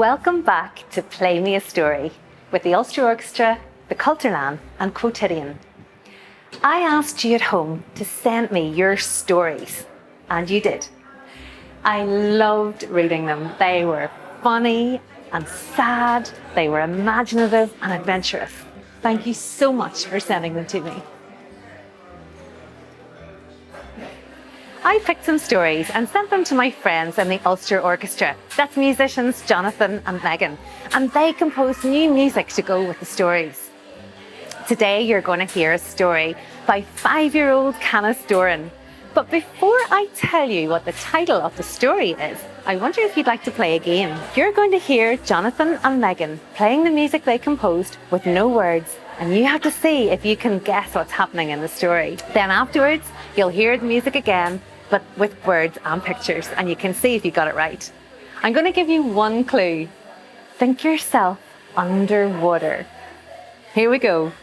Welcome back to Play Me a Story with the Ulster Orchestra, the Cultúrlann and Quotidian. I asked you at home to send me your stories, and you did. I loved reading them. They were funny and sad, they were imaginative and adventurous. Thank you so much for sending them to me. I picked some stories and sent them to my friends in the Ulster Orchestra. That's musicians Jonathan and Megan, and they composed new music to go with the stories. Today you're going to hear a story by 5-year-old Canice Doran. But before I tell you what the title of the story is, I wonder if you'd like to play a game. You're going to hear Jonathan and Megan playing the music they composed with no words, and you have to see if you can guess what's happening in the story. Then afterwards, you'll hear the music again, but with words and pictures, and you can see if you got it right. I'm going to give you one clue. Think yourself underwater. Here we go.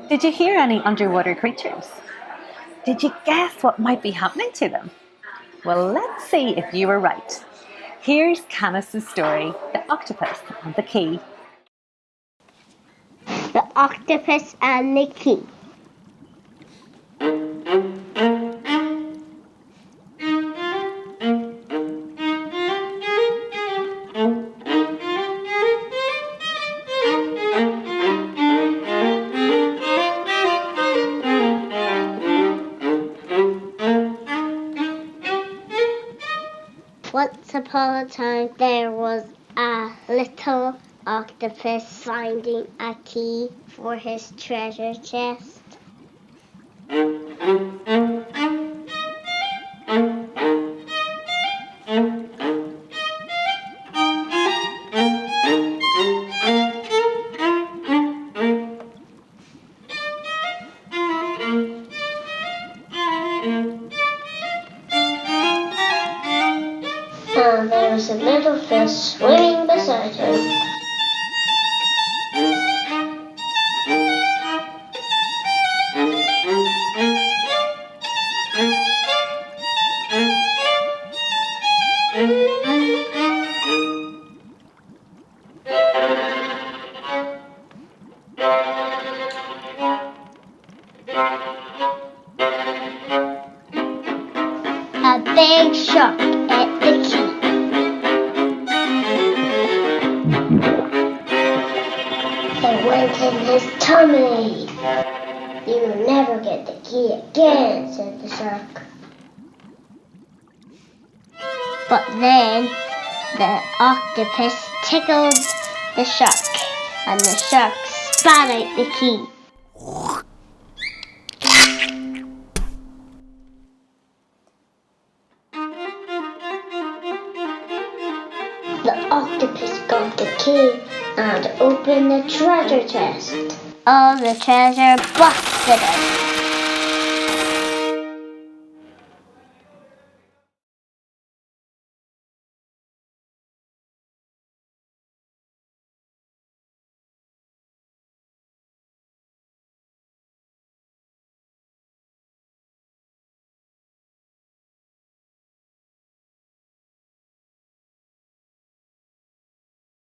Did you hear any underwater creatures? Did you guess what might be happening to them? Well, let's see if you were right. Here's Canice's story, The Octopus and the Key. The Octopus and the Key. Once upon a time, there was a little octopus finding a key for his treasure chest. And there was a little fish swimming beside him. A big shark ate the key. It went in his tummy. You will never get the key again, said the shark. But then the octopus tickled the shark, and the shark spat out the key. octopus got the key and opened the treasure chest. All the treasure busted out.